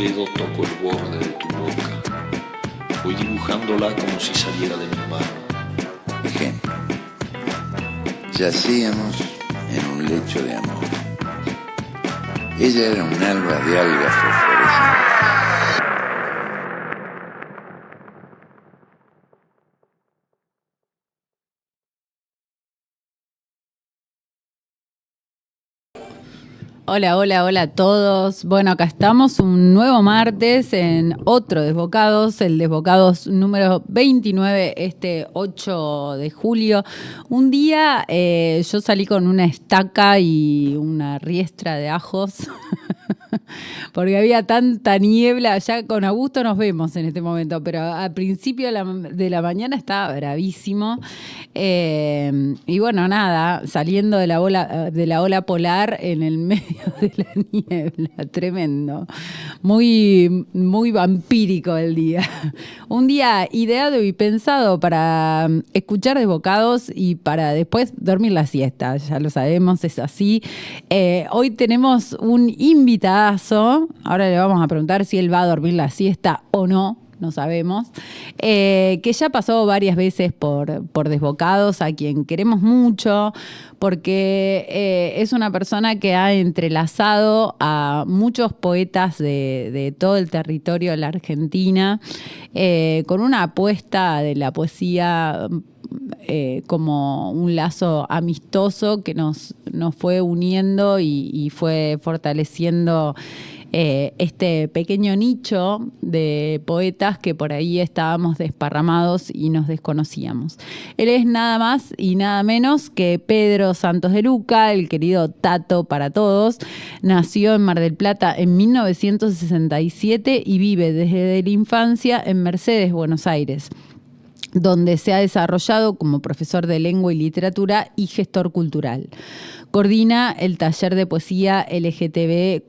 dedo toco el borde de tu boca. Voy dibujándola como si saliera de mi mano. Ejemplo. Yacíamos en un lecho de amor. Ella era un alba de algas fosforescentes. Hola, hola, hola a todos. Bueno, acá estamos un nuevo martes en otro Desbocados, el Desbocados número 29, este 8 de julio. Un día yo salí con una estaca y una riestra de ajos porque había tanta niebla. Ya con Augusto nos vemos en este momento, pero al principio de la mañana estaba bravísimo. Y bueno, nada, saliendo de la ola polar en el medio de la niebla, tremendo. Muy, muy vampírico el día. Un día ideado y pensado para escuchar Desbocados y para después dormir la siesta. Ya lo sabemos, es así. Hoy tenemos un invitadazo. Ahora le vamos a preguntar si él va a dormir la siesta o no. No sabemos, que ya pasó varias veces por Desbocados, a quien queremos mucho, porque es una persona que ha entrelazado a muchos poetas de todo el territorio de la Argentina, con una apuesta de la poesía como un lazo amistoso que nos fue uniendo y fue fortaleciendo este pequeño nicho de poetas que por ahí estábamos desparramados y nos desconocíamos. Él es nada más y nada menos que Pedro Santos de Luca, el querido Tato para todos. Nació en Mar del Plata en 1967 y vive desde la infancia en Mercedes, Buenos Aires, donde se ha desarrollado como profesor de lengua y literatura y gestor cultural. Coordina el taller de poesía LGTBQ+,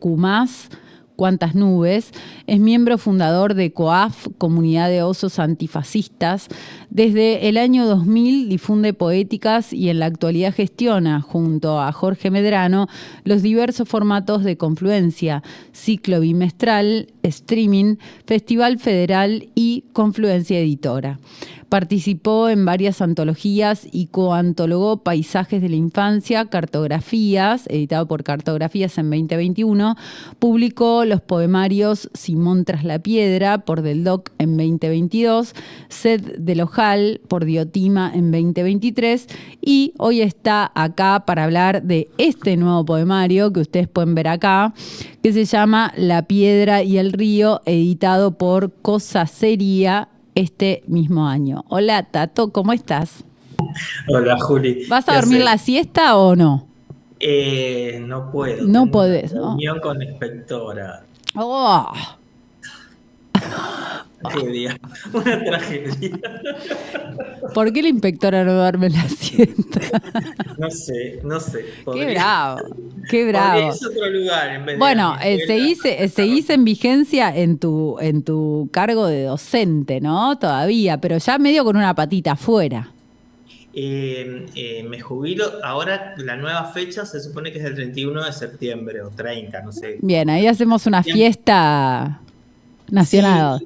Cuántas Nubes, es miembro fundador de COAF, Comunidad de Osos Antifascistas. Desde el año 2000 difunde poéticas y en la actualidad gestiona, junto a Jorge Medrano, los diversos formatos de Confluencia, ciclo bimestral, streaming, Festival Federal y Confluencia Editora. Participó en varias antologías y coantologó Paisajes de la Infancia, Cartografías, editado por Cartografías en 2021. Publicó los poemarios Simón tras la piedra, por Del Doc en 2022. Sed del Ojal, por Diotima en 2023. Y hoy está acá para hablar de este nuevo poemario que ustedes pueden ver acá, que se llama La Piedra y el Río, editado por Cosa Seria este mismo año. Hola, Tato, ¿cómo estás? Hola, Juli. ¿Vas a ¿Qué dormir haces? la siesta o no? No puedo, No tengo una podés, ¿no? reunión con la inspectora. Oh, Tragedia, una tragedia. ¿por qué la inspectora no duerme la siesta? No sé. Qué bravo, qué Podría bravo. irse a otro lugar en vez de Bueno, a mi escuela. seguís en vigencia en tu cargo de docente, ¿no? Todavía, pero ya medio con una patita afuera. Me jubilo. Ahora la nueva fecha se supone que es el 31 de septiembre o 30, no sé. Bien, ahí hacemos una Bien. fiesta nacional. Sí,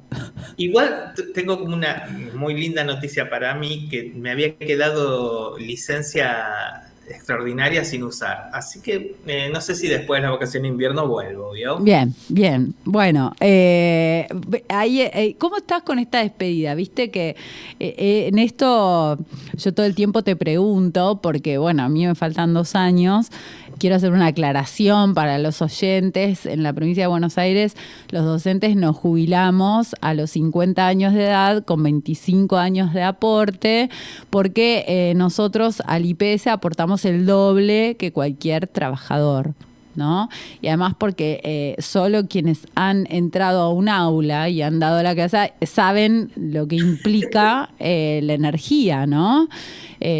igual tengo como una muy linda noticia para mí, que me había quedado licencia extraordinaria sin usar. Así que no sé si después de la vacación de invierno vuelvo, ¿vio? Bien, bien. Bueno, ¿cómo estás con esta despedida? Viste que en esto yo todo el tiempo te pregunto, porque bueno, a mí me faltan 2 años. Quiero hacer una aclaración para los oyentes. En la provincia de Buenos Aires, los docentes nos jubilamos a los 50 años de edad con 25 años de aporte, porque nosotros al IPS aportamos el doble que cualquier trabajador, ¿no? Y además porque solo quienes han entrado a un aula y han dado la clase saben lo que implica la energía, ¿no?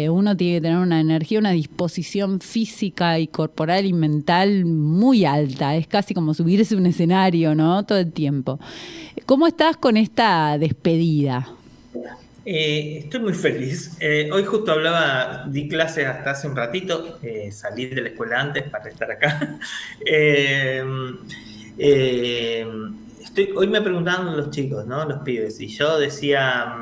Uno tiene que tener una energía, una disposición física y corporal y mental muy alta. Es casi como subirse a un escenario, ¿no? Todo el tiempo. ¿Cómo estás con esta despedida? Estoy muy feliz. Hoy justo di clases hasta hace un ratito, salí de la escuela antes para estar acá. Estoy hoy me preguntaban los chicos, ¿no? Los pibes, y yo decía,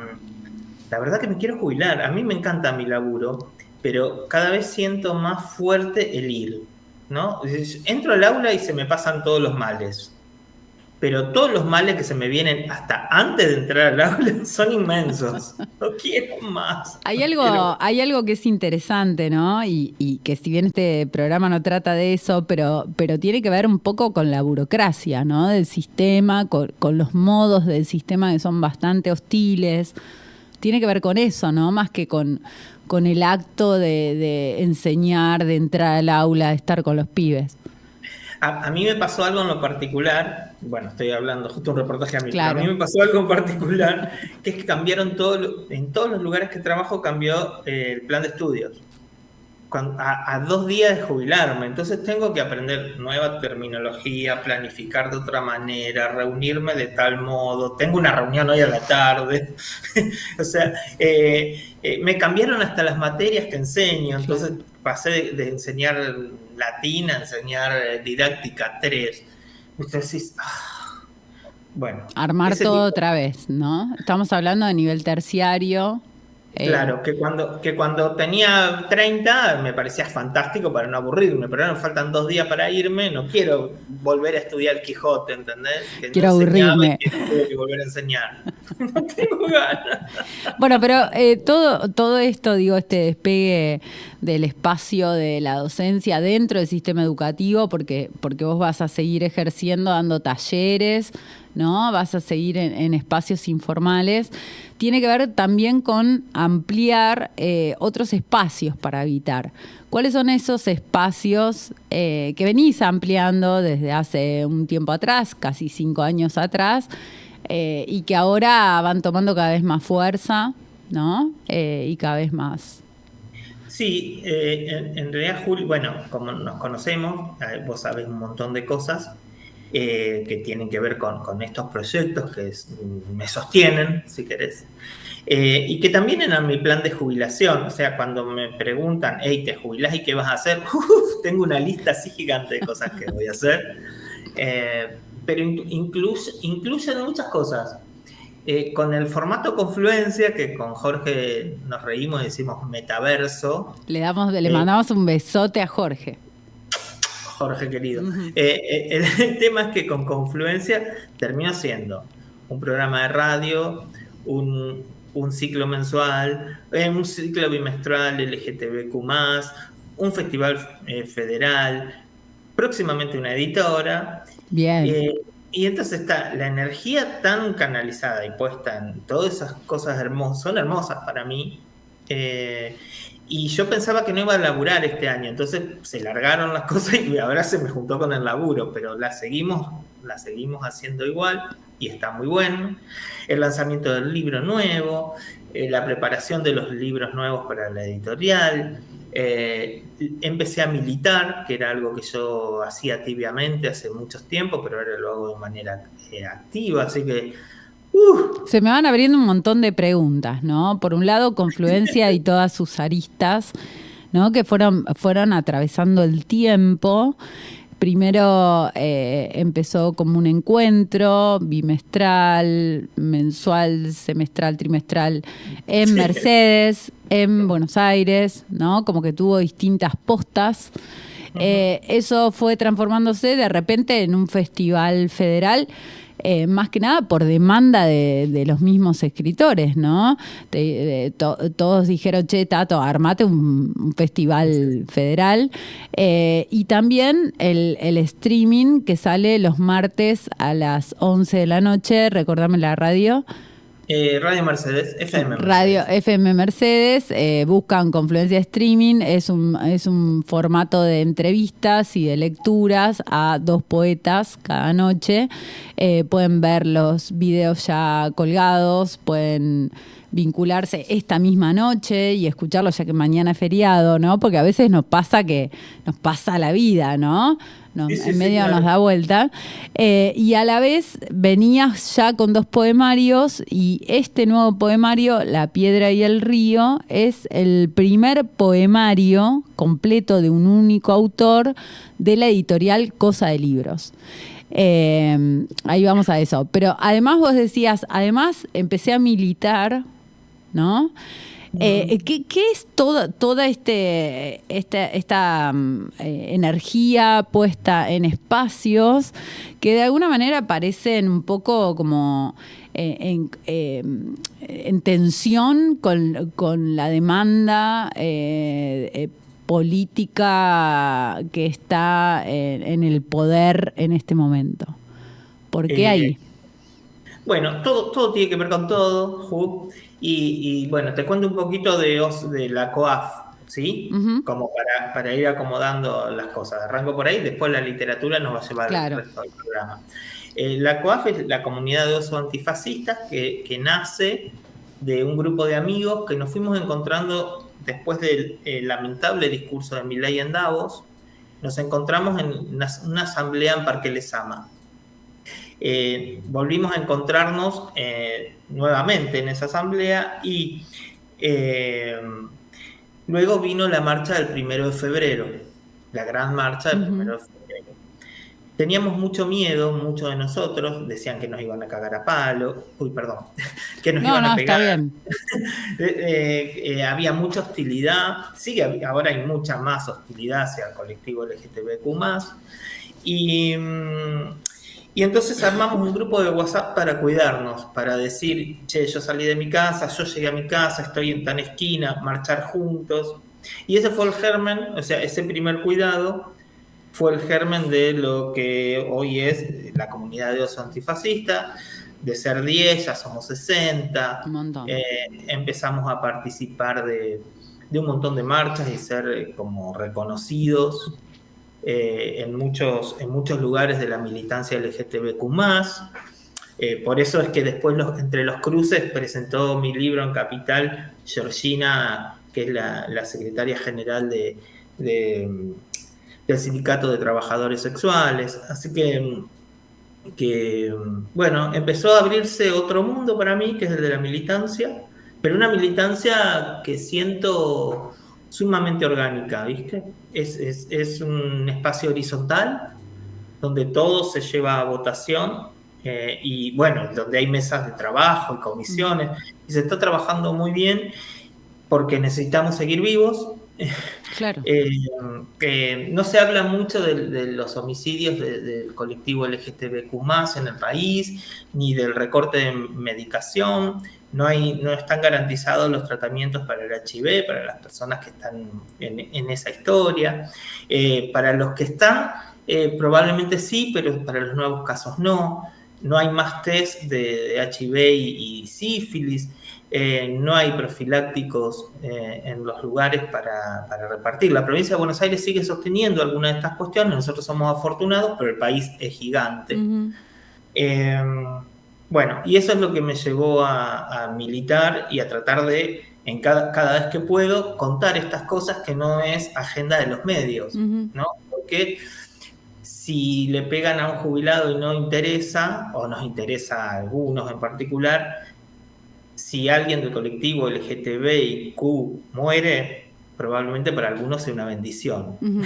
la verdad que me quiero jubilar. A mí me encanta mi laburo, pero cada vez siento más fuerte el ir, ¿no? Entro al aula y se me pasan todos los males. Pero todos los males que se me vienen hasta antes de entrar al aula son inmensos. No quiero más. Hay algo que es interesante, ¿no? Y que si bien este programa no trata de eso, pero tiene que ver un poco con la burocracia, ¿no? Del sistema, con los modos del sistema que son bastante hostiles. Tiene que ver con eso, ¿no? Más que con el acto de enseñar, de entrar al aula, de estar con los pibes. A mí me pasó algo en lo particular, bueno, estoy hablando justo un reportaje a mí, claro. Pero a mí me pasó algo en particular, que es que cambiaron en todos los lugares que trabajo cambió el plan de estudios. A 2 días de jubilarme, entonces tengo que aprender nueva terminología, planificar de otra manera, reunirme de tal modo, tengo una reunión hoy a la tarde, o sea, me cambiaron hasta las materias que enseño, entonces pasé de enseñar latín a enseñar didáctica 3, entonces, bueno. Armar todo otra vez, ¿no? Estamos hablando de nivel terciario. Claro, que cuando tenía 30 me parecía fantástico para no aburrirme, pero ahora me faltan 2 días para irme, no quiero volver a estudiar el Quijote, ¿entendés? Que quiero no aburrirme. Tengo que volver a enseñar. No tengo ganas. Bueno, pero todo esto, digo, este despegue del espacio de la docencia dentro del sistema educativo, porque vos vas a seguir ejerciendo, dando talleres, ¿no? Vas a seguir en espacios informales. Tiene que ver también con ampliar otros espacios para habitar. ¿Cuáles son esos espacios que venís ampliando desde hace un tiempo atrás, casi 5 años atrás, y que ahora van tomando cada vez más fuerza, ¿no? Y cada vez más? Sí, en realidad, Juli, bueno, como nos conocemos, vos sabés un montón de cosas que tienen que ver con estos proyectos que me sostienen, si querés, y que también eran mi plan de jubilación. O sea, cuando me preguntan, hey, ¿te jubilás y qué vas a hacer? Tengo una lista así gigante de cosas que voy a hacer, pero incluyen muchas cosas. Con el formato Confluencia, que con Jorge nos reímos y decimos metaverso. Le mandamos un besote a Jorge. Jorge querido. El tema es que con Confluencia terminó siendo un programa de radio, un ciclo mensual, un ciclo bimestral LGTBQ+, un festival federal, próximamente una editora. Bien. Y entonces está la energía tan canalizada y puesta en todas esas cosas hermosas, son hermosas para mí. Y yo pensaba que no iba a laburar este año, entonces se largaron las cosas y ahora se me juntó con el laburo, pero la seguimos haciendo igual y está muy bueno. El lanzamiento del libro nuevo, la preparación de los libros nuevos para la editorial. Empecé a militar, que era algo que yo hacía tibiamente hace mucho tiempo, pero ahora lo hago de manera activa, así que se me van abriendo un montón de preguntas, ¿no? Por un lado, Confluencia y todas sus aristas, ¿no? Que fueron atravesando el tiempo. Primero empezó como un encuentro bimestral, mensual, semestral, trimestral en Mercedes, en Buenos Aires, ¿no? Como que tuvo distintas postas. Eso fue transformándose de repente en un festival federal. Más que nada por demanda de los mismos escritores, ¿no? Todos dijeron, che, Tato, armate un festival federal. Y también el streaming que sale los martes a las 11 de la noche, recordame la radio. Radio Mercedes, FM Mercedes. Radio FM Mercedes, buscan Confluencia Streaming, es un formato de entrevistas y de lecturas a 2 poetas cada noche. Pueden ver los videos ya colgados, pueden vincularse esta misma noche y escucharlo ya que mañana es feriado, ¿no? Porque a veces nos pasa la vida, ¿no? En medio claro. Nos da vuelta. Y a la vez venías ya con 2 poemarios y este nuevo poemario, La Piedra y el Río, es el primer poemario completo de un único autor de la editorial Cosa de Libros. Ahí vamos a eso. Pero además vos decías, además empecé a militar, ¿no? ¿Qué es toda esta energía puesta en espacios que de alguna manera parecen un poco como en tensión con la demanda política que está en el poder en este momento? ¿Por qué ahí? Bueno, todo tiene que ver con todo, Ju. Y bueno, te cuento un poquito de la COAF, ¿sí? Uh-huh. Como para ir acomodando las cosas. Arranco por ahí, después la literatura nos va a llevar Claro. el resto del programa. La COAF es la comunidad de osos antifascistas que nace de un grupo de amigos que nos fuimos encontrando después del lamentable discurso de Milei en Davos. Nos encontramos en una asamblea en Parque Lezama. Volvimos a encontrarnos nuevamente en esa asamblea y luego vino la marcha del 1 de febrero, la gran marcha del 1 de febrero. Teníamos mucho miedo, muchos de nosotros decían que nos iban a cagar a palo, que nos iban a pegar. Está bien. Había mucha hostilidad, ahora hay mucha más hostilidad hacia el colectivo LGTBQ+, y entonces armamos un grupo de WhatsApp para cuidarnos, para decir, che, yo salí de mi casa, yo llegué a mi casa, estoy en tan esquina, marchar juntos. Y ese fue el germen, o sea, ese primer cuidado fue el germen de lo que hoy es la comunidad de oso antifascista. De ser 10, ya somos 60. Un montón. Empezamos a participar de un montón de marchas y ser como reconocidos en muchos lugares de la militancia LGTBQ+. Por eso es que después entre los cruces presentó mi libro en Capital Georgina, que es la secretaria general del Sindicato de Trabajadores Sexuales. Así que bueno, empezó a abrirse otro mundo para mí, que es el de la militancia, pero una militancia que siento sumamente orgánica, ¿viste? Es un espacio horizontal donde todo se lleva a votación y bueno, donde hay mesas de trabajo y comisiones y se está trabajando muy bien porque necesitamos seguir vivos. Claro. No se habla mucho de los homicidios del colectivo LGTBQ+ en el país, ni del recorte de medicación. No están garantizados los tratamientos para el HIV, para las personas que están en esa historia. Para los que están, probablemente sí, pero para los nuevos casos no. No hay más test de HIV y sífilis. No hay profilácticos en los lugares para repartir. La provincia de Buenos Aires sigue sosteniendo algunas de estas cuestiones. Nosotros somos afortunados, pero el país es gigante. Uh-huh. Bueno, y eso es lo que me llevó a militar y a tratar de, cada vez que puedo, contar estas cosas que no es agenda de los medios, uh-huh. ¿no? Porque si le pegan a un jubilado y no interesa, o nos interesa a algunos en particular, si alguien del colectivo LGTBIQ muere, probablemente para algunos sea una bendición. Uh-huh.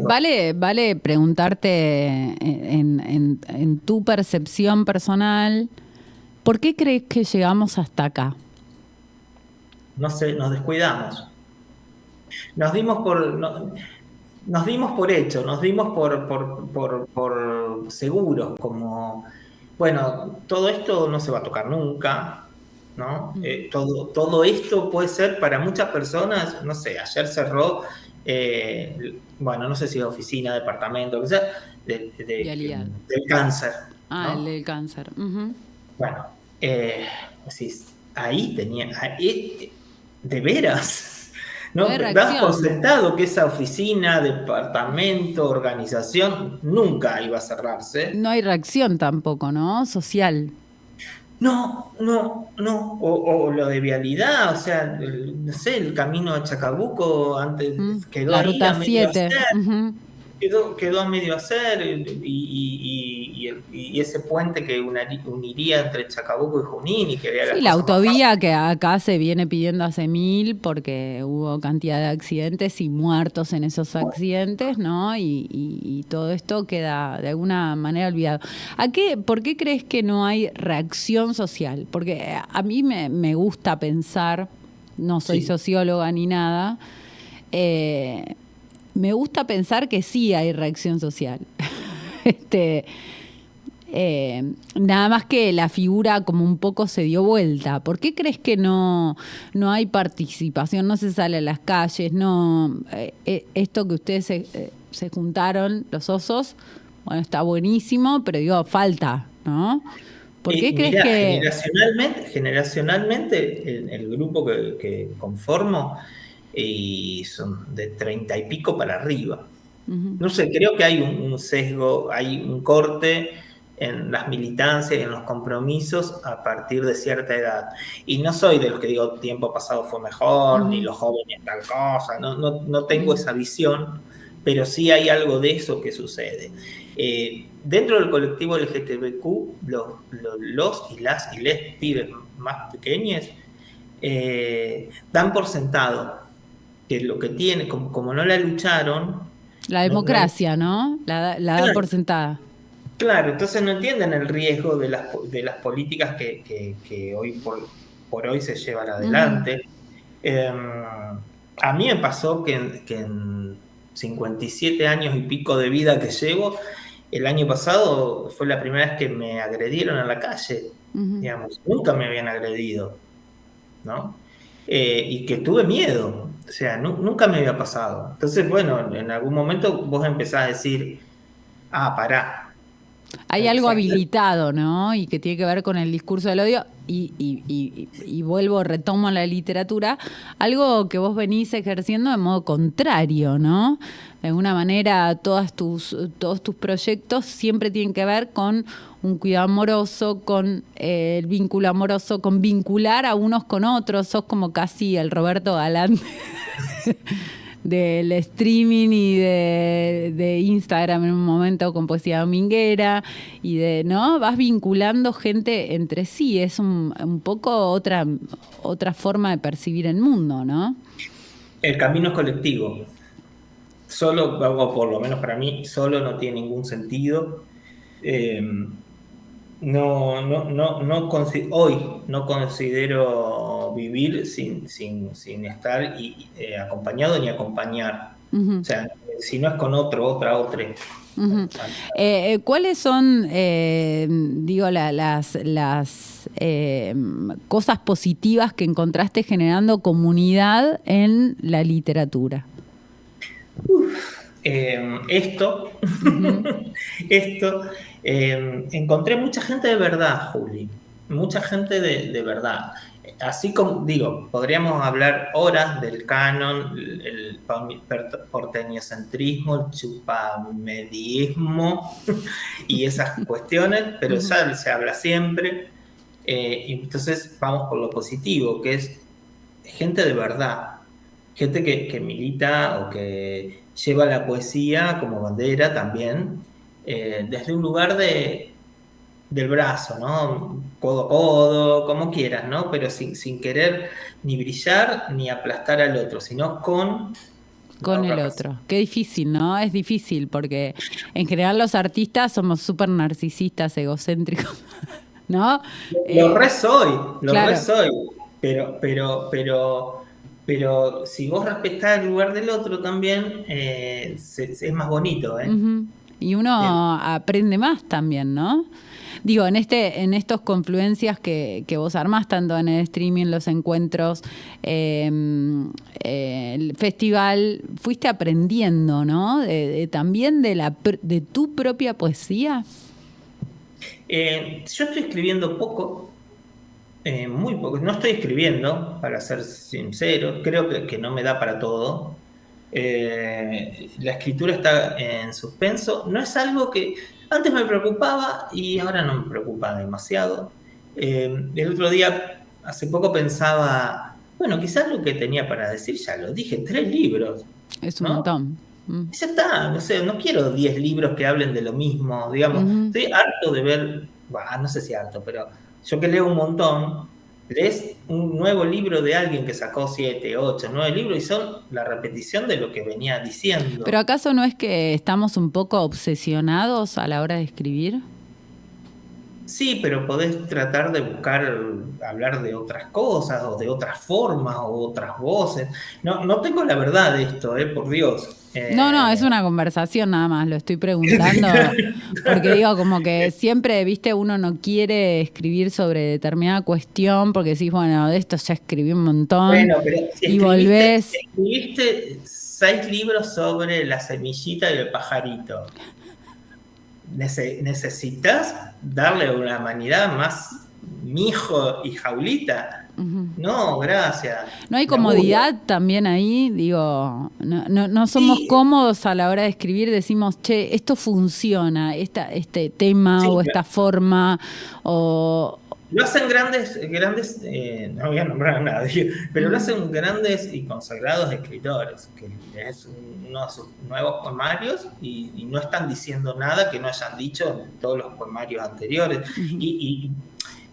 Vale preguntarte en tu percepción personal, ¿por qué crees que llegamos hasta acá? No sé, nos descuidamos. Nos dimos por hecho, nos dimos por seguros, como, bueno, todo esto no se va a tocar nunca, ¿no? Todo esto puede ser para muchas personas, no sé, ayer cerró, bueno, no sé si oficina, departamento, o sea, del cáncer. Ah, ¿no? El del cáncer. Uh-huh. Bueno, ahí de veras, ¿no? Das por sentado que esa oficina, departamento, organización nunca iba a cerrarse. No hay reacción tampoco, ¿no? Social. No. O lo de vialidad, o sea, no sé, el camino a Chacabuco antes quedó la ahí ruta a medio 7. hacer. Uh-huh. Quedó a medio hacer y y ese puente que uniría entre Chacabuco y Junín y que haría Sí, la autovía que acá se viene pidiendo hace 1000 porque hubo cantidad de accidentes y muertos en esos accidentes, ¿no? Y todo esto queda de alguna manera olvidado. ¿Por qué crees que no hay reacción social? Porque a mí me gusta pensar, no soy socióloga ni nada, me gusta pensar que sí hay reacción social. Nada más que la figura como un poco se dio vuelta. ¿Por qué crees que no hay participación? No se sale a las calles, esto que ustedes se juntaron, los osos, bueno, está buenísimo, pero digo, falta, ¿no? ¿Por qué crees que...? Generacionalmente el grupo que conformo y son de 30 y pico para arriba. No sé, creo que hay un sesgo, hay un corte en las militancias y en los compromisos a partir de cierta edad. Y no soy de los que digo tiempo pasado fue mejor, ni los jóvenes tal cosa, no tengo esa visión, pero sí hay algo de eso que sucede. Dentro del colectivo LGTBQ, los y les pibes más pequeños dan por sentado que lo que tiene, como no la lucharon... La democracia, ¿no? La da por sentada. Claro, entonces no entienden el riesgo de las políticas que hoy por hoy se llevan adelante. A mí me pasó que en 57 años y pico de vida que llevo, el año pasado fue la primera vez que me agredieron en la calle. Digamos, nunca me habían agredido, ¿no? Y que tuve miedo, o sea, nunca me había pasado. Entonces, bueno, en algún momento vos empezás a decir, pará. Hay algo habilitado, ¿no? Y que tiene que ver con el discurso del odio. Y retomo la literatura, algo que vos venís ejerciendo de modo contrario, ¿no? De alguna manera, todos tus proyectos siempre tienen que ver con un cuidado amoroso, con el vínculo amoroso, con vincular a unos con otros. Sos como casi el Roberto Galán del streaming y de Instagram en un momento con poesía dominguera y ¿no? Vas vinculando gente entre sí, es un poco otra forma de percibir el mundo, ¿no? El camino es colectivo. Solo, o por lo menos para mí, solo no tiene ningún sentido. Hoy no considero vivir sin estar acompañado ni acompañar. O sea, si no es con otra. ¿Cuáles son, las cosas positivas que encontraste generando comunidad en la literatura? Encontré mucha gente de verdad, Juli, mucha gente de verdad. Así como, podríamos hablar horas del canon, el porteñocentrismo, el chupamedismo y esas cuestiones, pero ya se habla siempre. Entonces vamos por lo positivo, que es gente de verdad, gente que milita o que lleva la poesía como bandera también, desde un lugar del brazo, ¿no? Codo a codo, como quieras, ¿no? Pero sin querer ni brillar ni aplastar al otro, sino con el otro. Qué difícil, ¿no? Es difícil porque en general los artistas somos súper narcisistas, egocéntricos, ¿no? Lo re soy, pero si vos respetás el lugar del otro también, es más bonito, ¿eh? Y uno aprende más también, ¿no? En estos confluencias que vos armás, tanto en el streaming, los encuentros, el festival, fuiste aprendiendo, ¿no? También de tu propia poesía. Yo estoy escribiendo poco, muy poco. No estoy escribiendo, para ser sincero, creo que no me da para todo. La escritura está en suspenso. No es algo que antes me preocupaba y ahora no me preocupa demasiado. El otro día, hace poco pensaba, bueno, quizás lo que tenía para decir ya lo dije, 3 libros. Es un montón. Y ya está, no sé, no quiero 10 libros que hablen de lo mismo, digamos. Estoy harto de ver, no sé si harto, pero yo que leo un montón, lees un nuevo libro de alguien que sacó 7, 8, 9 libros y son la repetición de lo que venía diciendo. ¿Pero acaso no es que estamos un poco obsesionados a la hora de escribir? Sí, pero podés tratar de buscar hablar de otras cosas o de otras formas o otras voces. No tengo la verdad de esto, por Dios. No, es una conversación nada más, lo estoy preguntando porque digo como que siempre, viste, uno no quiere escribir sobre determinada cuestión porque decís, bueno, de esto ya escribí un montón. Bueno, pero si y volvés... escribiste 6 libros sobre la semillita y el pajarito. ¿Necesitas darle a la humanidad más mijo y jaulita? No, gracias. ¿No hay comodidad también ahí? Digo, no somos cómodos a la hora de escribir, decimos, che, esto funciona, este tema o esta forma, o... Lo hacen grandes, no voy a nombrar a nadie, pero lo hacen grandes y consagrados escritores, que es uno de sus nuevos poemarios y no están diciendo nada que no hayan dicho en todos los poemarios anteriores. Y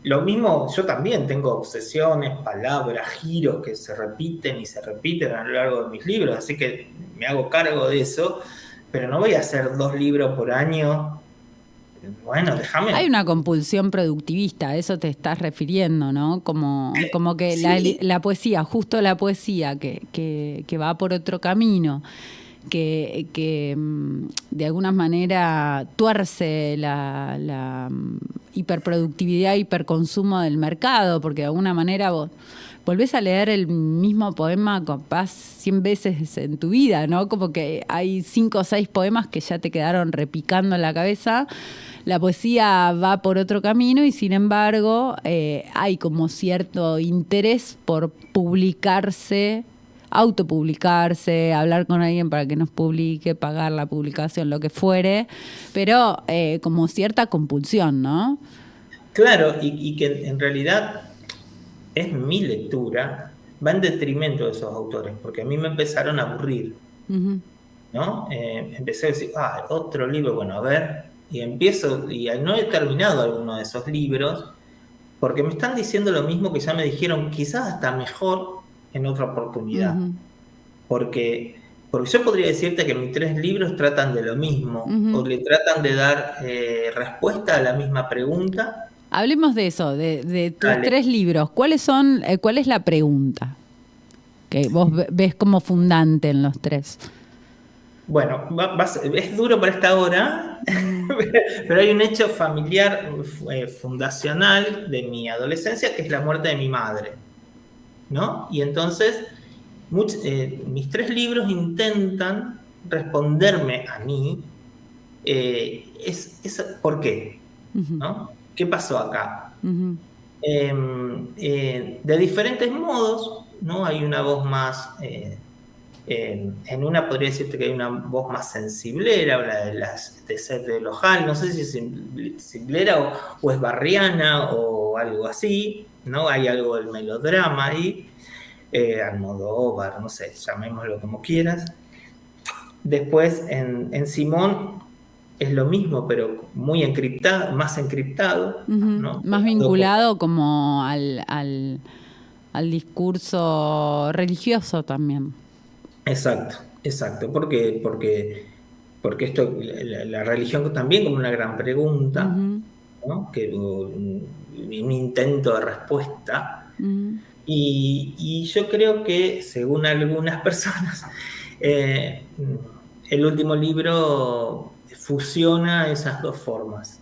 lo mismo, yo también tengo obsesiones, palabras, giros que se repiten y se repiten a lo largo de mis libros, así que me hago cargo de eso, pero no voy a hacer 2 libros por año. Bueno, déjame. Hay una compulsión productivista, a eso te estás refiriendo, ¿no? Como que sí. la poesía, justo la poesía que va por otro camino, que de alguna manera tuerce la hiperproductividad, hiperconsumo del mercado, porque de alguna manera vos volvés a leer el mismo poema capaz 100 veces en tu vida, ¿no? Como que hay 5 o 6 poemas que ya te quedaron repicando en la cabeza. La poesía va por otro camino y sin embargo hay como cierto interés por publicarse, autopublicarse, hablar con alguien para que nos publique, pagar la publicación, lo que fuere, pero como cierta compulsión, ¿no? Claro, y que en realidad es mi lectura, va en detrimento de esos autores, porque a mí me empezaron a aburrir, ¿no? Empecé a decir, otro libro, bueno, a ver, y empiezo, y no he terminado alguno de esos libros, porque me están diciendo lo mismo que ya me dijeron, quizás hasta mejor en otra oportunidad. Porque yo podría decirte que mis 3 libros tratan de lo mismo, o le tratan de dar respuesta a la misma pregunta. Hablemos de eso, de tus 3 libros. ¿Cuál es la pregunta que vos ves como fundante en los 3? Bueno, es duro por esta hora, pero hay un hecho familiar fundacional de mi adolescencia que es la muerte de mi madre, ¿no? Y entonces mis 3 libros intentan responderme a mí ¿por qué? ¿No? ¿Qué pasó acá? De diferentes modos, ¿no? Hay una voz más... en una podría decirte que hay una voz más sensiblera, habla de ser de Lojal, no sé si es sensiblera o es barriana o algo así, ¿no? Hay algo del melodrama ahí, Almodóvar, no sé, llamémoslo como quieras. Después en Simón es lo mismo, pero muy encriptado, más encriptado, ¿no? Más vinculado como al discurso religioso también. Exacto. Porque esto, la religión también como una gran pregunta, ¿no? Que un intento de respuesta. Y yo creo que, según algunas personas, el último libro fusiona esas 2 formas.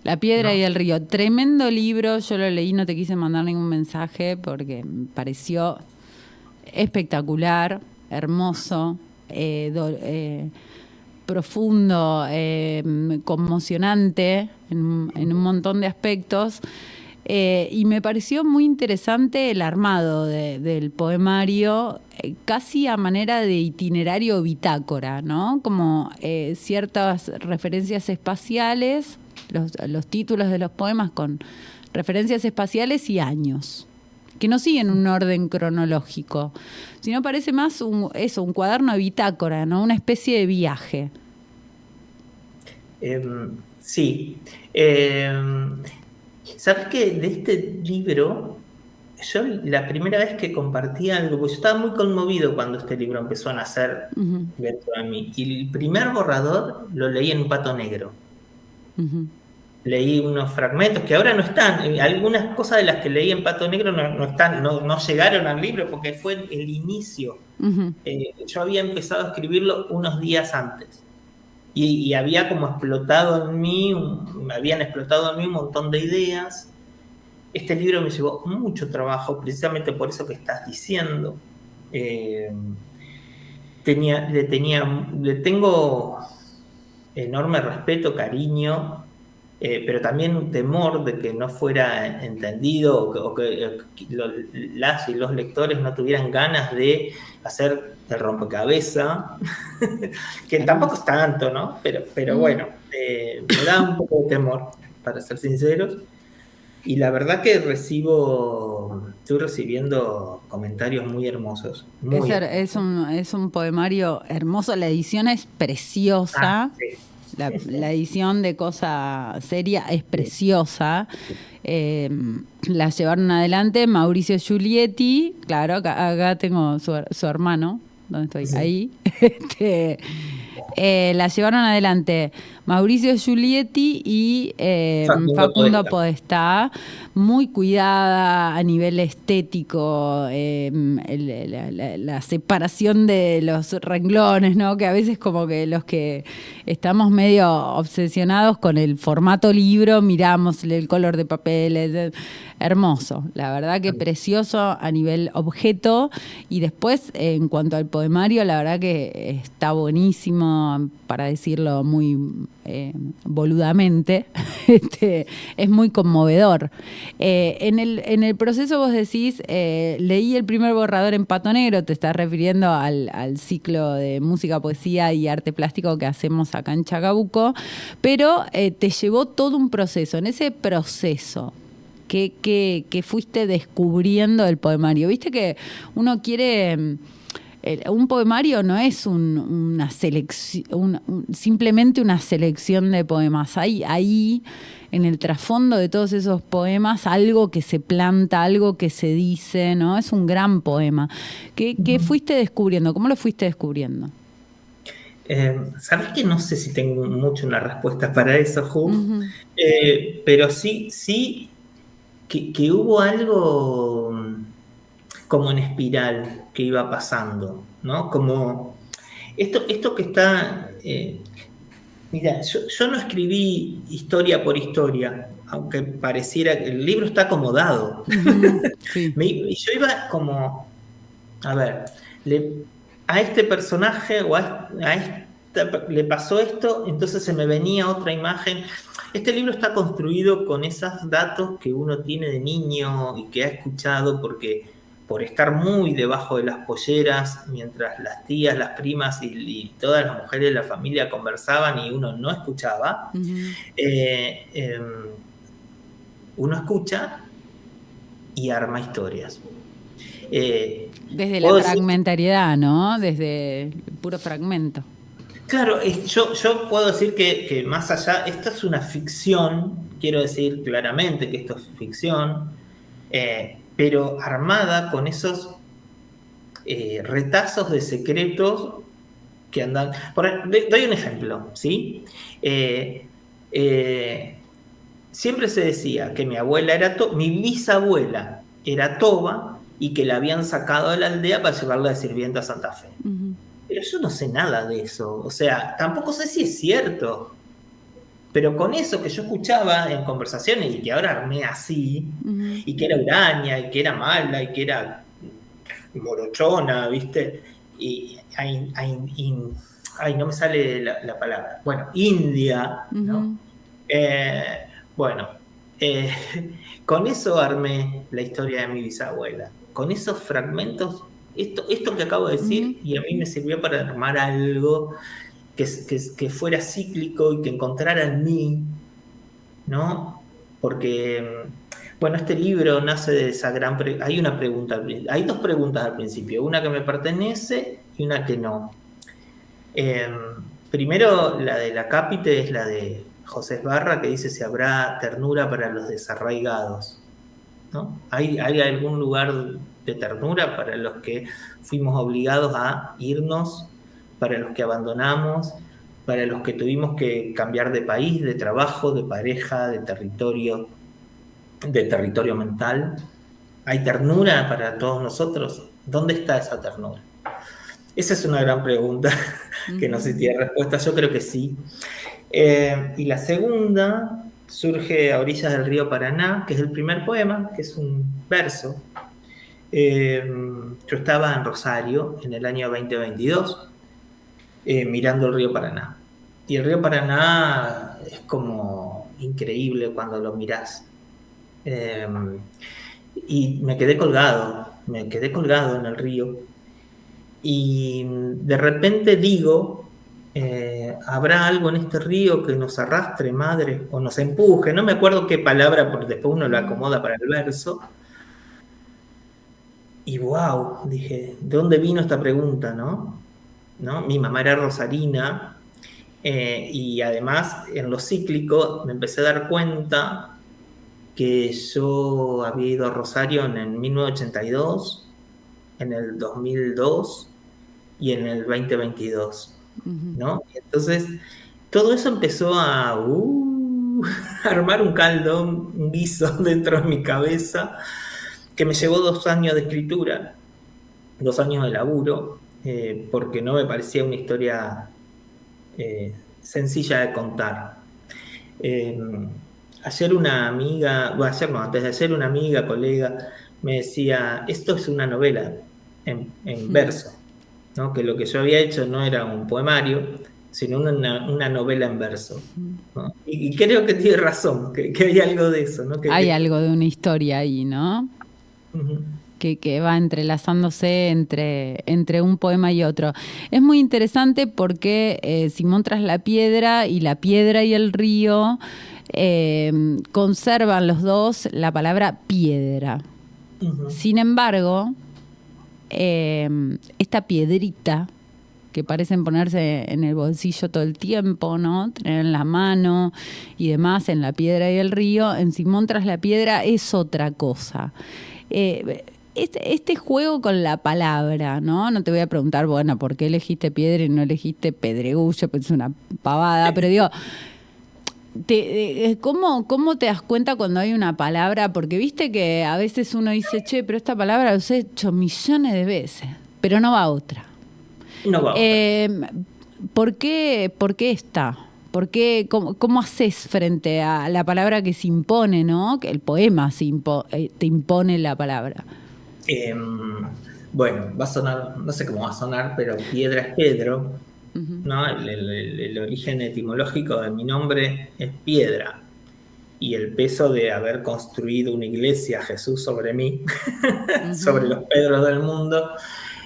La piedra y el río. Tremendo libro, yo lo leí, no te quise mandar ningún mensaje porque me pareció espectacular, hermoso, profundo, conmocionante en un montón de aspectos. Y me pareció muy interesante el armado del poemario, casi a manera de itinerario bitácora, ¿no? Como ciertas referencias espaciales, los títulos de los poemas con referencias espaciales y años. que no siguen un orden cronológico, sino parece más un cuaderno de bitácora, ¿no? Una especie de viaje. Sí. ¿Sabes qué? De este libro, yo la primera vez que compartí algo, pues yo estaba muy conmovido cuando este libro empezó a nacer dentro de mí. Y el primer borrador lo leí en un pato negro. Leí unos fragmentos que ahora no están. Algunas cosas de las que leí en Pato Negro no están, no llegaron al libro porque fue el inicio. Yo había empezado a escribirlo unos días antes. Y había como explotado en mí, habían explotado en mí un montón de ideas. Este libro me llevó mucho trabajo, precisamente por eso que estás diciendo. Le tengo enorme respeto, cariño, pero también un temor de que no fuera entendido o que las y los lectores no tuvieran ganas de hacer el rompecabezas, que tampoco es tanto, ¿no? Pero bueno, me da un poco de temor, para ser sinceros. Y la verdad que estoy recibiendo comentarios muy hermosos. Es un poemario hermoso, la edición es preciosa. Sí. La edición de Cosa Seria es preciosa. La llevaron adelante Mauricio Giulietti, claro, acá tengo su hermano, ¿dónde estoy? Sí. Ahí. La llevaron adelante Mauricio Giulietti y Facundo Podestá, muy cuidada a nivel estético, la separación de los renglones, ¿no? Que a veces como que los que estamos medio obsesionados con el formato libro, miramos el color de papel, hermoso, la verdad que precioso a nivel objeto. Y después, en cuanto al poemario, la verdad que está buenísimo, para decirlo muy boludamente, es muy conmovedor. En el proceso vos decís, leí el primer borrador en Pato Negro, te estás refiriendo al ciclo de música, poesía y arte plástico que hacemos acá en Chacabuco, pero te llevó todo un proceso. En ese proceso, que fuiste descubriendo el poemario. Viste que uno quiere... un poemario no es una selección, simplemente una selección de poemas. Hay ahí, en el trasfondo de todos esos poemas, algo que se planta, algo que se dice, ¿no? Es un gran poema. ¿Qué fuiste descubriendo? ¿Cómo lo fuiste descubriendo? Sabes que no sé si tengo mucho una respuesta para eso, Ju, pero sí que hubo algo como en espiral que iba pasando, ¿no? Como esto que está... mira, yo no escribí historia por historia, aunque pareciera que el libro está acomodado. Sí. Yo iba como... A ver, a este personaje o le pasó esto, entonces se me venía otra imagen. Este libro está construido con esos datos que uno tiene de niño y que ha escuchado por estar muy debajo de las polleras, mientras las tías, las primas y todas las mujeres de la familia conversaban y uno no escuchaba. Uno escucha y arma historias. Desde la fragmentariedad, ¿no? Desde el puro fragmento. Claro, yo puedo decir que más allá, esto es una ficción, quiero decir claramente que esto es ficción, pero armada con esos retazos de secretos que andan... Doy un ejemplo, ¿sí? Siempre se decía que mi bisabuela era toba y que la habían sacado de la aldea para llevarla de sirvienta a Santa Fe. Pero yo no sé nada de eso, o sea, tampoco sé si es cierto. Pero con eso que yo escuchaba en conversaciones y que ahora armé así, y que era huraña, y que era mala, y que era morochona, ¿viste? Y no me sale la palabra. Bueno, india, ¿no? Con eso armé la historia de mi bisabuela. Con esos fragmentos, esto que acabo de decir, y a mí me sirvió para armar algo que fuera cíclico y que encontrara en mí, ¿no? Porque Bueno, este libro nace de esa gran... Hay una pregunta, hay dos preguntas al principio, una que me pertenece y una que no. Primero, la de la Cápite es la de José Esbarra, que dice si habrá ternura para los desarraigados, ¿no? ¿Hay algún lugar de ternura para los que fuimos obligados a irnos, para los que abandonamos, para los que tuvimos que cambiar de país, de trabajo, de pareja, de territorio mental? ¿Hay ternura para todos nosotros? ¿Dónde está esa ternura? Esa es una gran pregunta que no sé si tiene respuesta. Yo creo que sí. Y la segunda surge a orillas del río Paraná, que es el primer poema, que es un verso. Yo estaba en Rosario en el año 2022, mirando el río Paraná. Y el río Paraná es como increíble cuando lo mirás. Y me quedé colgado en el río. Y de repente digo, ¿habrá algo en este río que nos arrastre, madre, o nos empuje? No me acuerdo qué palabra, porque después uno lo acomoda para el verso. Y wow, dije, ¿de dónde vino esta pregunta, no? Mi mamá era rosarina, y además en lo cíclico me empecé a dar cuenta que yo había ido a Rosario en 1982, en el 2002 y en el 2022, ¿no? Y entonces todo eso empezó a armar un caldo, un guiso dentro de mi cabeza, que me llevó 2 años de escritura, 2 años de laburo, porque no me parecía una historia sencilla de contar. Ayer una amiga, bueno, ayer no, antes de ayer una amiga, colega, me decía, esto es una novela en verso, ¿no? Que lo que yo había hecho no era un poemario, sino una novela en verso, ¿no? Y creo que tiene razón, que hay algo de eso, ¿no? Hay algo de una historia ahí, ¿no? Uh-huh. Que va entrelazándose entre un poema y otro. Es muy interesante porque Simón tras la piedra y el río conservan los dos la palabra piedra. Uh-huh. Sin embargo, esta piedrita que parecen ponerse en el bolsillo todo el tiempo, ¿no? Tener en la mano y demás, en la piedra y el río, en Simón tras la piedra es otra cosa. Este juego con la palabra, ¿no? No te voy a preguntar, bueno, ¿por qué elegiste piedra y no elegiste pedregullo? Pues es una pavada, pero digo, ¿cómo te das cuenta cuando hay una palabra? Porque viste que a veces uno dice, che, pero esta palabra la he hecho millones de veces, pero no va otra. No va otra. ¿Por qué esta? ¿Por qué, cómo haces frente a la palabra que se impone, ¿no? Que el poema te impone la palabra. Bueno, va a sonar, no sé cómo va a sonar, pero piedra es Pedro, uh-huh, ¿no? El origen etimológico de mi nombre es piedra. Y el peso de haber construido una iglesia, Jesús sobre mí, uh-huh, sobre los Pedros del mundo,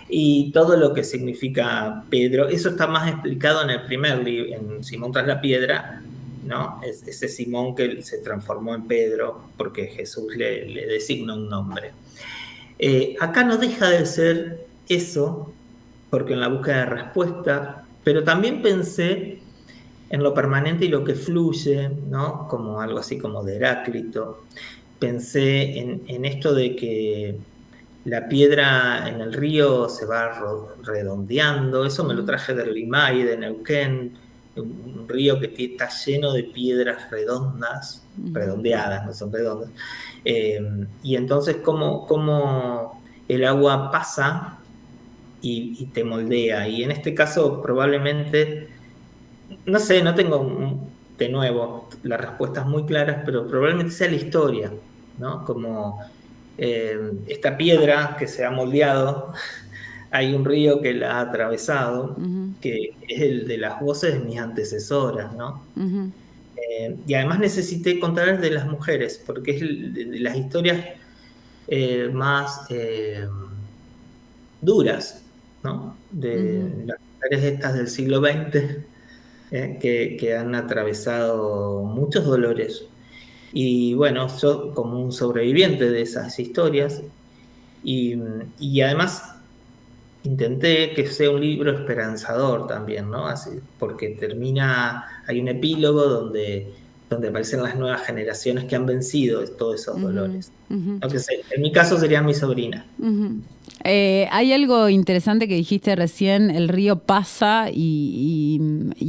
y todo lo que significa Pedro, eso está más explicado en el primer libro, en Simón tras la piedra, ¿no? Es ese Simón que se transformó en Pedro porque Jesús le designa un nombre. Acá no deja de ser eso, porque en la búsqueda de respuesta, pero también pensé en lo permanente y lo que fluye, ¿no? Como algo así como de Heráclito. Pensé en esto de que la piedra en el río se va redondeando. Eso me lo traje del Limay, de Neuquén, un río que está lleno de piedras redondas, redondeadas, no son redondas. Y entonces cómo el agua pasa y te moldea. Y en este caso probablemente, no sé, no tengo de nuevo las respuestas muy claras, pero probablemente sea la historia, ¿no? Como esta piedra que se ha moldeado, hay un río que la ha atravesado, uh-huh, que es el de las voces de mis antecesoras, ¿no? Uh-huh. Y además necesité contar de las mujeres, porque es de las historias más duras, ¿no? De uh-huh, las mujeres estas del siglo XX, que han atravesado muchos dolores. Y bueno, yo como un sobreviviente de esas historias, y además intenté que sea un libro esperanzador también, ¿no? Así, porque hay un epílogo donde aparecen las nuevas generaciones que han vencido todos esos dolores. Aunque en mi caso serían mi sobrina. Hay algo interesante que dijiste recién, el río pasa y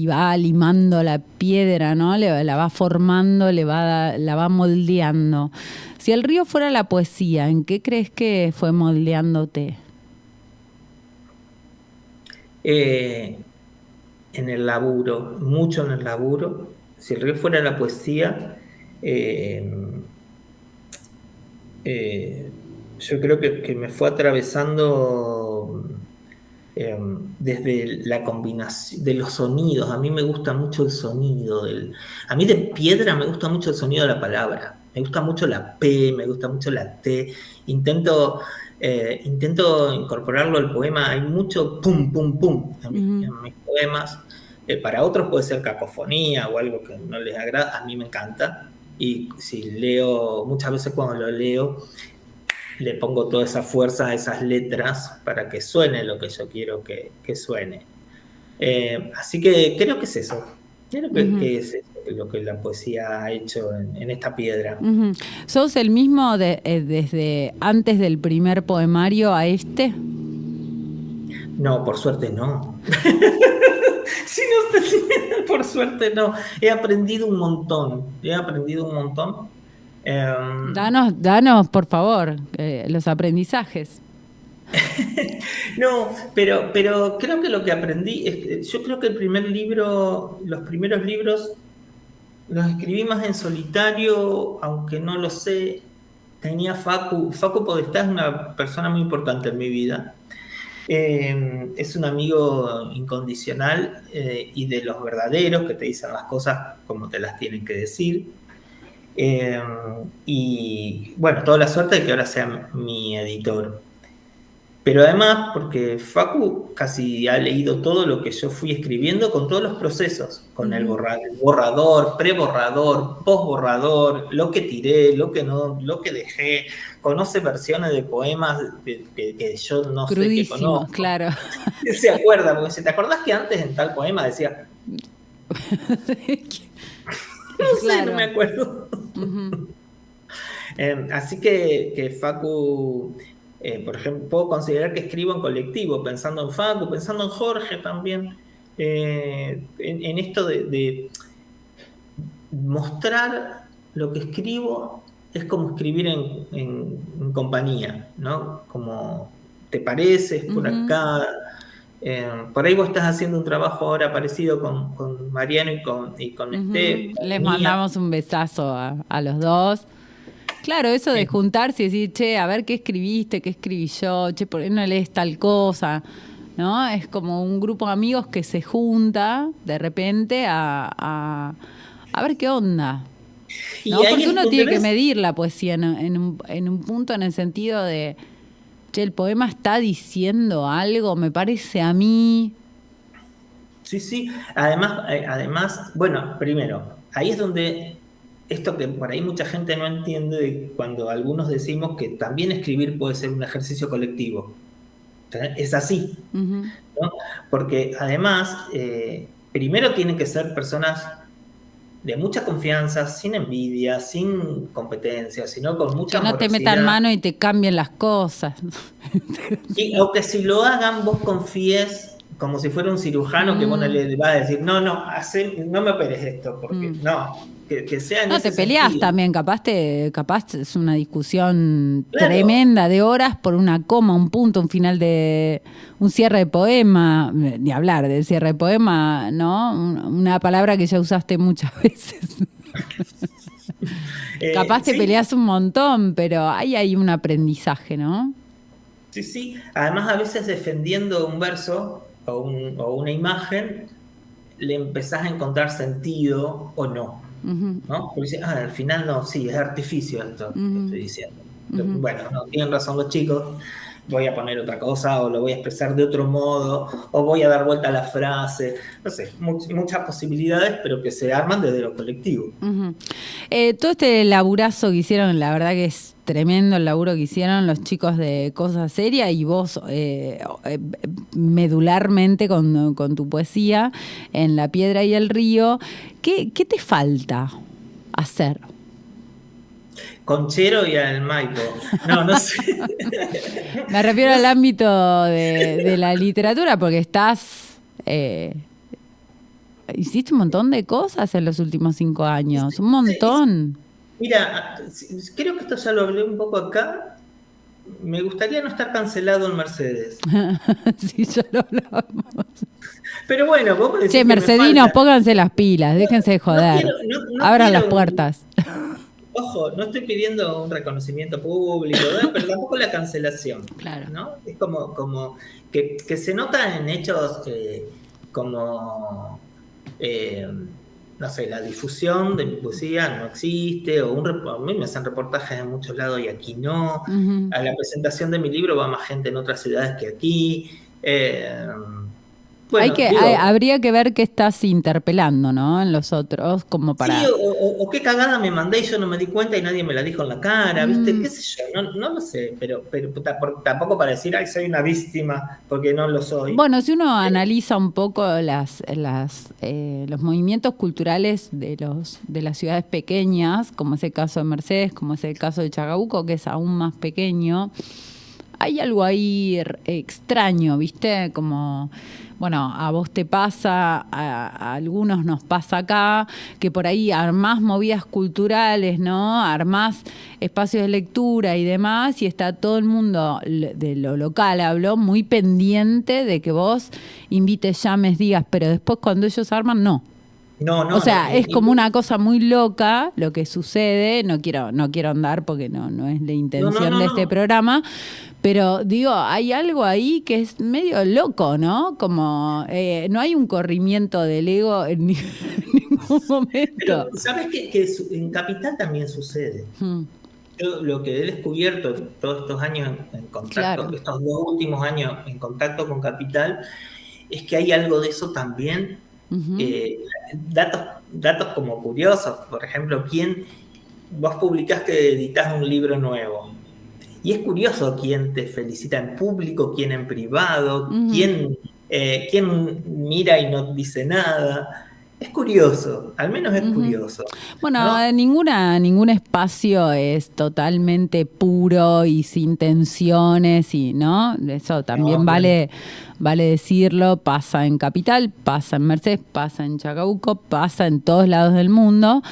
va limando la piedra, ¿no? La va formando, la va moldeando. Si el río fuera la poesía, ¿en qué crees que fue moldeándote? En el laburo, mucho en el laburo. Si el río fuera la poesía, yo creo que me fue atravesando desde la combinación de los sonidos. A mí me gusta mucho el sonido. A mí de piedra me gusta mucho el sonido de la palabra. Me gusta mucho la P, me gusta mucho la T. Intento incorporarlo al poema. Hay mucho pum, pum, pum en mis poemas. Para otros puede ser cacofonía o algo que no les agrada. A mí me encanta. Y si leo, muchas veces cuando lo leo, le pongo toda esa fuerza a esas letras para que suene lo que yo quiero que suene. Así que creo que es eso. Creo que es eso lo que la poesía ha hecho en esta piedra. ¿Sos el mismo desde antes del primer poemario a este? No, por suerte no. Por suerte no. He aprendido un montón. Danos, por favor, los aprendizajes. No, pero creo que lo que aprendí, yo creo que los primeros libros los escribí más en solitario, aunque no lo sé. Tenía Facu Podestá, es una persona muy importante en mi vida. Es un amigo incondicional y de los verdaderos, que te dicen las cosas como te las tienen que decir. Y bueno, toda la suerte de que ahora sea mi editor. Pero además, porque Facu casi ha leído todo lo que yo fui escribiendo con todos los procesos, con el borrador, preborrador, posborrador, lo que tiré, lo que no, lo que dejé. Conoce versiones de poemas que yo no sé qué conozco. Claro. Se acuerda, porque si te acordás que antes en tal poema decía... No me acuerdo. Así que Facu... por ejemplo, puedo considerar que escribo en colectivo, pensando en Facu, pensando en Jorge también, en esto de mostrar lo que escribo es como escribir en compañía, ¿no? Como te pareces por acá. Por ahí vos estás haciendo un trabajo ahora parecido con Mariano y con Estef. Les mandamos un besazo a los dos. Claro, eso de juntarse y decir, che, a ver qué escribiste, qué escribí yo, che, ¿por qué no lees tal cosa? ¿No? Es como un grupo de amigos que se junta de repente a ver qué onda. ¿No? Porque uno tiene que medir la poesía en un punto, en el sentido de, che, el poema está diciendo algo, me parece a mí. Sí. Además, bueno, primero, ahí es donde... Esto que por ahí mucha gente no entiende de cuando algunos decimos que también escribir puede ser un ejercicio colectivo. Es así, ¿no? Porque además, primero tienen que ser personas de mucha confianza, sin envidia, sin competencia, sino con mucha que no te metan mano y te cambien las cosas. O que si lo hagan, vos confíes como si fuera un cirujano que vos no le vas a decir, no me operes esto, porque no. Que sea en ese te peleás sentido. También, capaz es una discusión tremenda de horas por una coma, un punto, un final de un cierre de poema, ni hablar del cierre de poema, ¿no? Una palabra que ya usaste muchas veces. Capaz te peleás un montón, pero ahí hay un aprendizaje, ¿no? Sí. Además, a veces defendiendo un verso o una imagen, le empezás a encontrar sentido o no. ¿No? Porque dice, al final no, sí, es artificio esto que estoy diciendo. Bueno, no, tienen razón los chicos. voy a poner otra cosa, o lo voy a expresar de otro modo, o voy a dar vuelta a la frase, no sé, muchas posibilidades, pero que se arman desde lo colectivo. Uh-huh. Todo este laburazo que hicieron, la verdad que es tremendo el laburo que hicieron los chicos de Cosa Seria y vos medularmente con tu poesía en La Piedra y el Río. ¿Qué te falta hacer? Conchero y al Maipo. No sé. Me refiero al ámbito de la literatura, porque hiciste un montón de cosas en los últimos 5 años, un montón. Mira, creo que esto ya lo hablé un poco acá. Me gustaría no estar cancelado en Mercedes. Sí, ya lo hablamos. Pero bueno, vos decís che, mercedinos, pónganse las pilas, déjense de joder. Abran las puertas. Ojo, no estoy pidiendo un reconocimiento público, pero tampoco la cancelación. Claro. ¿No? Es como que se nota en hechos como, no sé, la difusión de mi poesía no existe, o a mí me hacen reportajes en muchos lados y aquí no. Uh-huh. A la presentación de mi libro va más gente en otras ciudades que aquí. Bueno, habría que ver qué estás interpelando, ¿no? En los otros, como para... Sí, o qué cagada me mandé y yo no me di cuenta y nadie me la dijo en la cara, ¿viste? ¿Qué sé yo? No lo sé, pero tampoco para decir, ay, soy una víctima, porque no lo soy. Bueno, si uno analiza un poco los movimientos culturales de las ciudades pequeñas, como es el caso de Mercedes, como es el caso de Chacabuco, que es aún más pequeño, hay algo ahí extraño, ¿viste? Como... Bueno, a vos te pasa, a algunos nos pasa acá, que por ahí armás movidas culturales, ¿no? Armás espacios de lectura y demás, y está todo el mundo de lo local, hablo, muy pendiente de que vos invites, llames, digas, pero después cuando ellos arman, no. No, o sea, es como una cosa muy loca lo que sucede. No quiero andar porque no es la intención de este programa, pero digo, hay algo ahí que es medio loco, ¿no? Como no hay un corrimiento del ego en ningún momento. Pero, ¿sabes que en Capital también sucede? Yo lo que he descubierto todos estos años en contacto, claro, estos 2 últimos años en contacto con Capital, es que hay algo de eso también. Uh-huh. Datos como curiosos, por ejemplo, vos publicás que editas un libro nuevo y es curioso quién te felicita en público, quién en privado, uh-huh, quién mira y no dice nada. Es curioso, al menos es, uh-huh, curioso. Bueno, ¿no? Ningún espacio es totalmente puro y sin tensiones, y ¿no? Eso también vale decirlo. Pasa en Capital, pasa en Mercedes, pasa en Chacabuco, pasa en todos lados del mundo.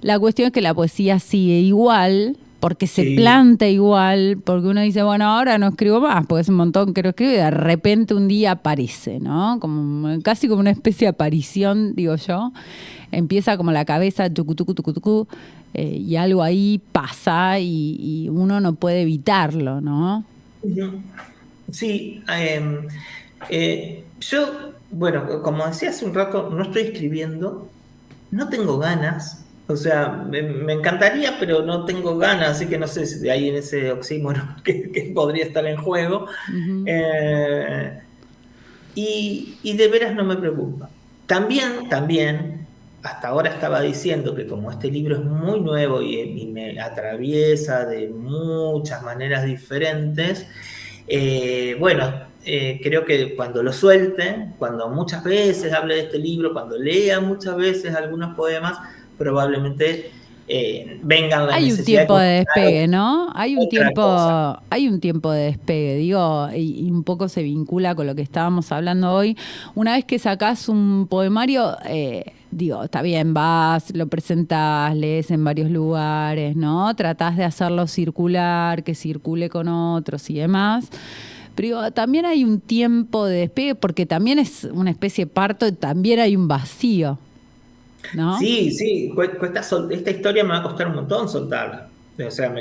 La cuestión es que la poesía sigue igual, porque se planta igual, porque uno dice, bueno, ahora no escribo más, porque es un montón que no escribo, y de repente un día aparece, ¿no? Casi como una especie de aparición, digo yo. Empieza como la cabeza, tucu, y algo ahí pasa y uno no puede evitarlo, ¿no? Sí, yo, bueno, como decía hace un rato, no estoy escribiendo, no tengo ganas. O sea, me encantaría, pero no tengo ganas, así que no sé si de ahí en ese oxímoron que podría estar en juego. Uh-huh. Y de veras no me preocupa. También, hasta ahora estaba diciendo que como este libro es muy nuevo y me atraviesa de muchas maneras diferentes, creo que cuando lo suelte, cuando muchas veces hable de este libro, cuando lea muchas veces algunos poemas, probablemente vengan la necesidad. Hay un tiempo de despegue, ¿no? Hay un tiempo de despegue, digo, y un poco se vincula con lo que estábamos hablando hoy. Una vez que sacás un poemario, está bien, vas, lo presentás, lees en varios lugares, ¿no? Tratás de hacerlo circular, que circule con otros y demás. Pero también hay un tiempo de despegue, porque también es una especie de parto y también hay un vacío, ¿no? Sí, esta historia me va a costar un montón soltarla. O sea,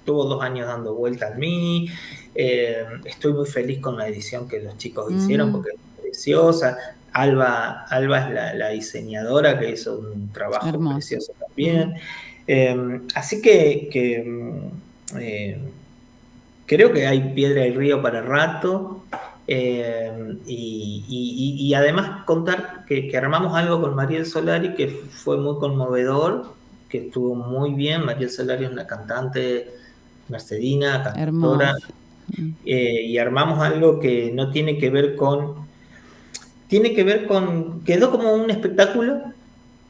tuvo 2 años dando vuelta a mí. Estoy muy feliz con la edición que los chicos hicieron, porque es preciosa. Alba es la diseñadora, que hizo un trabajo hermoso, precioso también. Así que creo que hay piedra y río para rato. Y además contar que armamos algo con Mariel Solari que fue muy conmovedor, que estuvo muy bien. Mariel Solari es una cantante mercedina, cantora, Hermoso. y armamos algo que no tiene que ver quedó como un espectáculo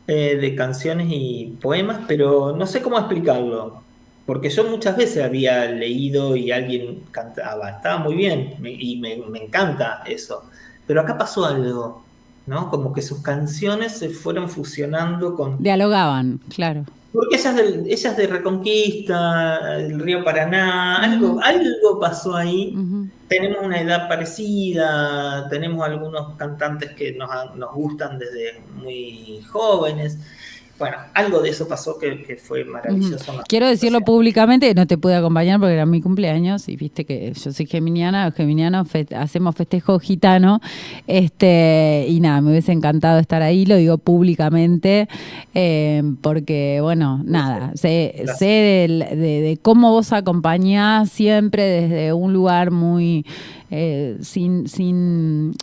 de canciones y poemas, pero no sé cómo explicarlo, porque yo muchas veces había leído y alguien cantaba, estaba muy bien, me encanta eso, pero acá pasó algo, ¿no? Como que sus canciones se fueron fusionando con... Dialogaban, claro. Porque ellas de Reconquista, el río Paraná, algo pasó ahí. Tenemos una edad parecida, tenemos algunos cantantes que nos gustan desde muy jóvenes. Bueno, algo de eso pasó que fue maravilloso. Quiero decirlo públicamente, no te pude acompañar porque era mi cumpleaños y viste que yo soy geminiana, hacemos festejo gitano, y nada, me hubiese encantado estar ahí, lo digo públicamente, porque bueno, nada, sé de cómo vos acompañás siempre desde un lugar muy... sin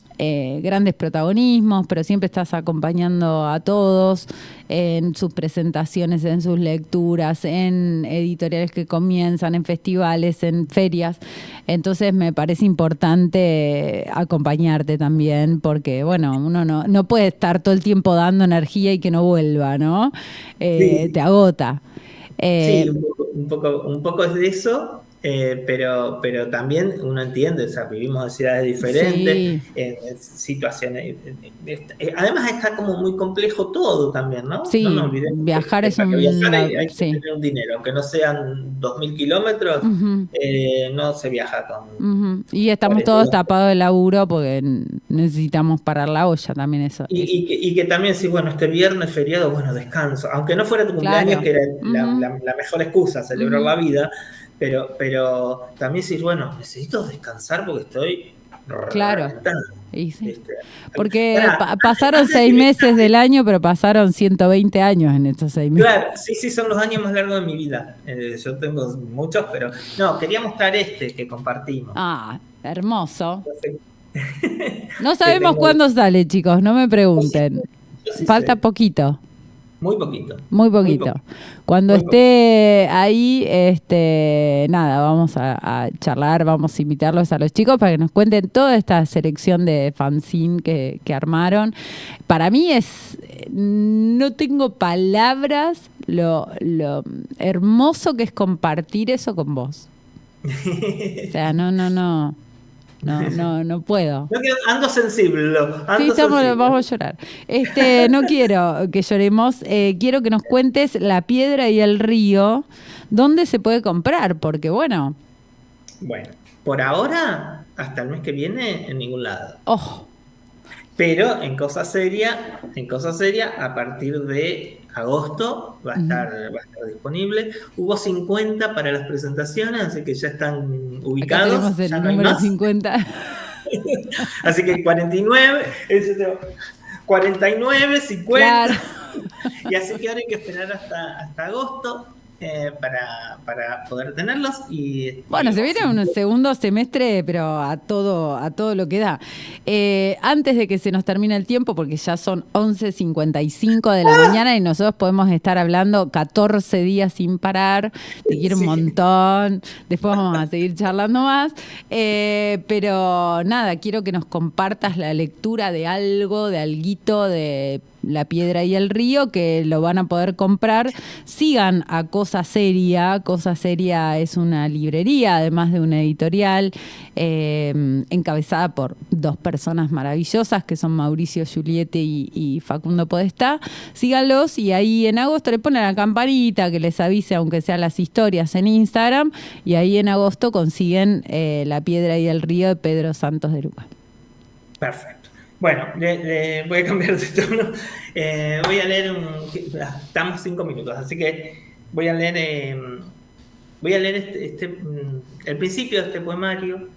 grandes protagonismos, pero siempre estás acompañando a todos en sus presentaciones, en sus lecturas, en editoriales que comienzan, en festivales, en ferias. Entonces me parece importante acompañarte también, porque bueno, uno no puede estar todo el tiempo dando energía y que no vuelva, ¿no? Sí. Te agota. Sí, un poco es de eso, pero también uno entiende, o sea, vivimos en ciudades diferentes, en situaciones. Además está como muy complejo todo también, ¿no? Sí, no nos olvidemos viajar es para viajar hay que sí. tener un dinero, aunque no sean 2.000 kilómetros, no se viaja con... Y estamos todos tapados de laburo porque necesitamos parar la olla también eso. Y que también si, bueno, este viernes feriado, bueno, descanso. Aunque no fuera tu cumpleaños, que era la mejor excusa, celebrar la vida, pero también si, bueno, necesito descansar porque estoy reventado. Sí. Porque pasaron 6 meses del año, pero pasaron 120 años en estos 6 meses. Claro, sí, son los años más largos de mi vida. Yo tengo muchos, pero no, quería mostrar que compartimos. Ah, hermoso. No sabemos cuándo sale, chicos, no me pregunten. Falta poquito. Muy poquito. Muy poquito. Cuando esté ahí, nada, vamos a charlar, vamos a invitarlos a los chicos para que nos cuenten toda esta selección de fanzine que armaron. Para mí no tengo palabras lo hermoso que es compartir eso con vos. O sea, no puedo. Ando sensible. Vamos a llorar. No quiero que lloremos. Quiero que nos cuentes La Piedra y el Río. ¿Dónde se puede comprar? Porque bueno. Bueno, por ahora, hasta el mes que viene, en ningún lado. Oh. Pero en Cosa Seria, a partir de agosto va a estar disponible. Hubo 50 para las presentaciones, así que ya están ubicados. Acá tenemos el número 50. Así que 49, 49, 50. Claro. Y así que ahora hay que esperar hasta agosto. Para poder tenerlos bueno, se viene un segundo semestre, pero a todo lo que da. Antes de que se nos termine el tiempo, porque ya son 11:55 de la mañana y nosotros podemos estar hablando 14 días sin parar, te quiero un montón, después vamos a seguir charlando más, pero nada, quiero que nos compartas la lectura de algo, de alguito, de La Piedra y el Río, que lo van a poder comprar. Sigan a Cosa Seria. Cosa Seria es una librería, además de una editorial, encabezada por 2 personas maravillosas, que son Mauricio Giulietti y Facundo Podestá. Síganlos y ahí en agosto le ponen la campanita que les avise, aunque sean las historias en Instagram, y ahí en agosto consiguen La Piedra y el Río de Pedro Santos de Luca. Perfecto. Bueno, voy a cambiar de tono. Voy a leer estamos 5 minutos, así que voy a leer el principio de este poemario.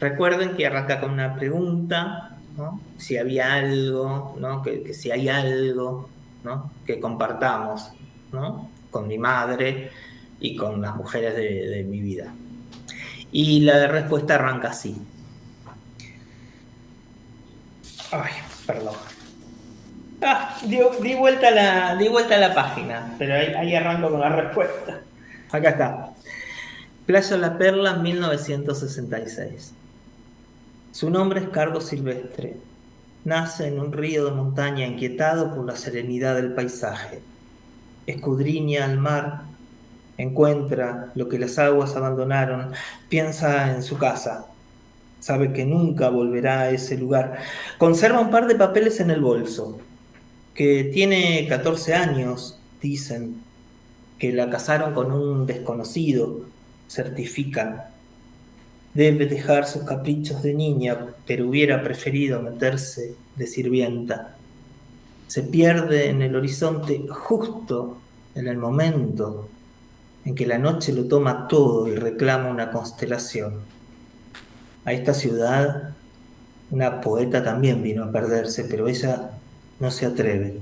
Recuerden que arranca con una pregunta, ¿no? Si había algo, ¿no? Que si hay algo, ¿no? Que compartamos, ¿no? Con mi madre y con las mujeres de mi vida. Y la respuesta arranca así. Ay, perdón. Di vuelta a la página, pero ahí arranco con la respuesta. Acá está. Playa La Perla, 1966. Su nombre es Carlos Silvestre. Nace en un río de montaña inquietado por la serenidad del paisaje. Escudriña el mar, encuentra lo que las aguas abandonaron, piensa en su casa. Sabe que nunca volverá a ese lugar. Conserva un par de papeles en el bolso. Que tiene 14 años, dicen. Que la casaron con un desconocido, certifican. Debe dejar sus caprichos de niña, pero hubiera preferido meterse de sirvienta. Se pierde en el horizonte justo en el momento en que la noche lo toma todo y reclama una constelación. A esta ciudad una poeta también vino a perderse, pero ella no se atreve.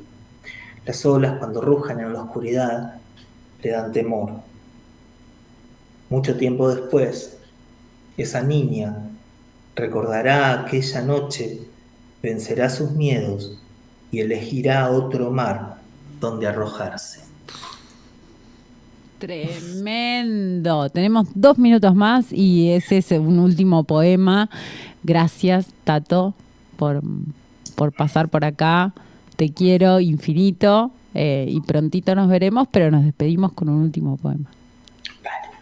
Las olas, cuando rujan en la oscuridad, le dan temor. Mucho tiempo después, esa niña recordará aquella noche, vencerá sus miedos y elegirá otro mar donde arrojarse. Tremendo. Tenemos 2 minutos más y ese es un último poema. Gracias, Tato, por pasar por acá. Te quiero infinito y prontito nos veremos, pero nos despedimos con un último poema. Vale.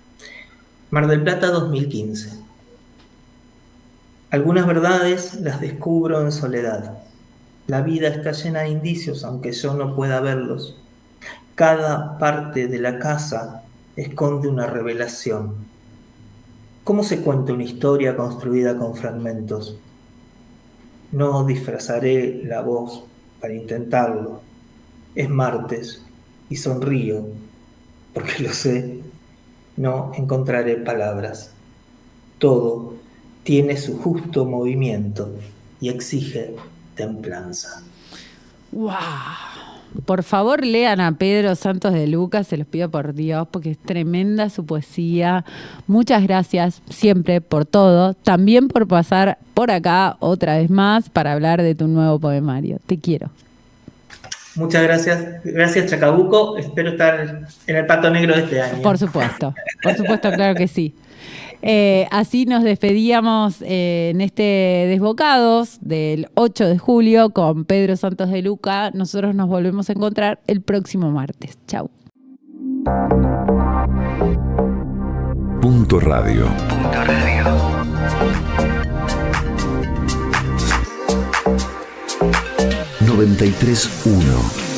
Mar del Plata, 2015. Algunas verdades las descubro en soledad. La vida está llena de indicios, aunque yo no pueda verlos. Cada parte de la casa esconde una revelación. ¿Cómo se cuenta una historia construida con fragmentos? No disfrazaré la voz para intentarlo. Es martes y sonrío, porque lo sé, no encontraré palabras. Todo tiene su justo movimiento y exige templanza. ¡Wow! Por favor, lean a Pedro Santos de Luca, se los pido por Dios, porque es tremenda su poesía. Muchas gracias siempre por todo, también por pasar por acá otra vez más para hablar de tu nuevo poemario. Te quiero. Muchas gracias. Gracias, Chacabuco. Espero estar en el Pato Negro de este año. Por supuesto, claro que sí. Así nos despedíamos en este Desbocados del 8 de julio con Pedro Santos de Luca. Nosotros nos volvemos a encontrar el próximo martes. Chau. Punto Radio. 93.1